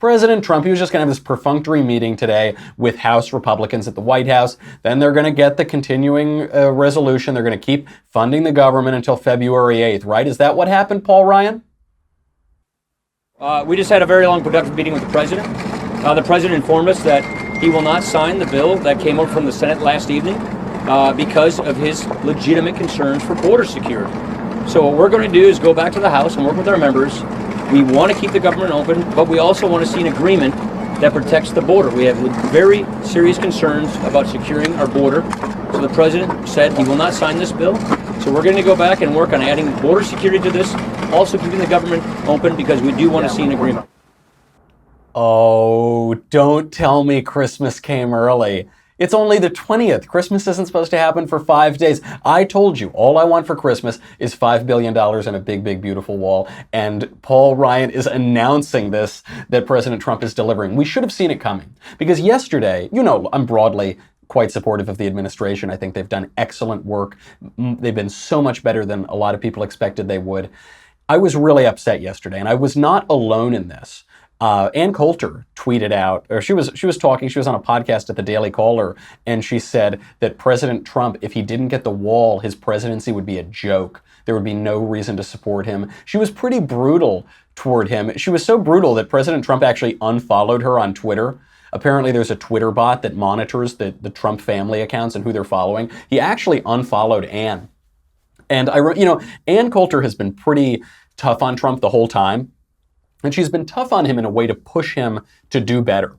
President Trump, he was just going to have this perfunctory meeting today with House Republicans at the White House. Then they're going to get the continuing resolution. They're going to keep funding the government until February 8th, right? Is that what happened, Paul Ryan? We just had a very long, productive meeting with the president. The president informed us that he will not sign the bill that came up from the Senate last evening because of his legitimate concerns for border security. So what we're going to do is go back to the House and work with our members. We want to keep the government open, but we also want to see an agreement that protects the border. We have very serious concerns about securing our border. So the president said he will not sign this bill. So we're going to go back and work on adding border security to this, also keeping the government open because we do want to see an agreement. Oh, don't tell me Christmas came early. It's only the 20th. Christmas isn't supposed to happen for 5 days. I told you, all I want for Christmas is $5 billion and a big, big, beautiful wall. And Paul Ryan is announcing this, that President Trump is delivering. We should have seen it coming. Because yesterday, you know, I'm broadly quite supportive of the administration. I think they've done excellent work. They've been so much better than a lot of people expected they would. I was really upset yesterday, and I was not alone in this. Ann Coulter tweeted out, or she was talking, she was on a podcast at the Daily Caller, and she said that President Trump, if he didn't get the wall, his presidency would be a joke. There would be no reason to support him. She was pretty brutal toward him. She was so brutal that President Trump actually unfollowed her on Twitter. Apparently there's a Twitter bot that monitors the Trump family accounts and who they're following. He actually unfollowed Ann. And Ann Coulter has been pretty tough on Trump the whole time. And she's been tough on him in a way to push him to do better,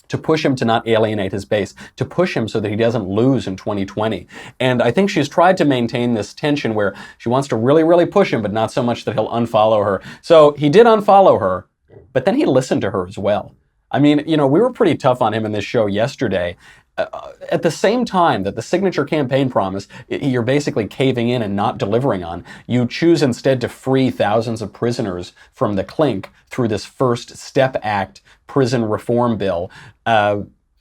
to push him to not alienate his base, to push him so that he doesn't lose in 2020. And I think she's tried to maintain this tension where she wants to really, really push him, but not so much that he'll unfollow her. So he did unfollow her, but then he listened to her as well. I mean, we were pretty tough on him in this show yesterday. At the same time that the signature campaign promise, you're basically caving in and not delivering on, you choose instead to free thousands of prisoners from the clink through this First Step Act prison reform bill.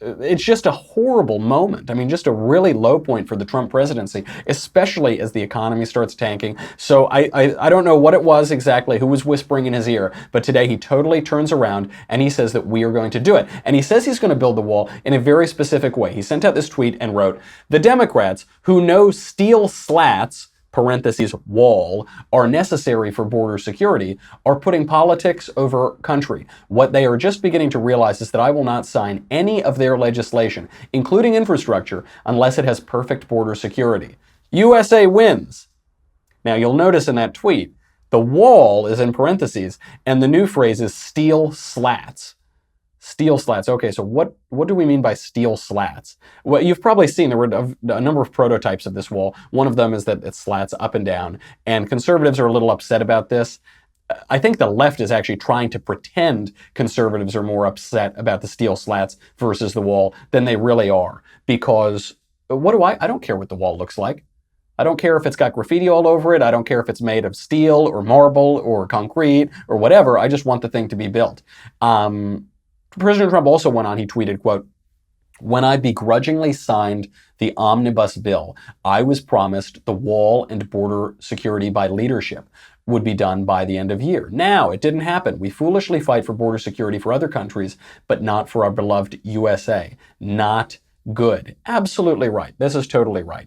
It's just a horrible moment. I mean, just a really low point for the Trump presidency, especially as the economy starts tanking. So I don't know what it was exactly, who was whispering in his ear, but today he totally turns around and he says that we are going to do it. And he says he's going to build the wall in a very specific way. He sent out this tweet and wrote, "The Democrats who know steel slats parentheses wall, are necessary for border security, are putting politics over country. What they are just beginning to realize is that I will not sign any of their legislation, including infrastructure, unless it has perfect border security. USA wins." Now you'll notice in that tweet, the wall is in parentheses, and the new phrase is steel slats. Steel slats. Okay, so what do we mean by steel slats? Well, you've probably seen there were a number of prototypes of this wall. One of them is that it slats up and down, and conservatives are a little upset about this. I think the left is actually trying to pretend conservatives are more upset about the steel slats versus the wall than they really are. Because I don't care what the wall looks like. I don't care if it's got graffiti all over it. I don't care if it's made of steel or marble or concrete or whatever. I just want the thing to be built. President Trump also went on, he tweeted, quote, "When I begrudgingly signed the omnibus bill, I was promised the wall and border security by leadership would be done by the end of year. Now, it didn't happen. We foolishly fight for border security for other countries, but not for our beloved USA. Not good." Absolutely right. This is totally right.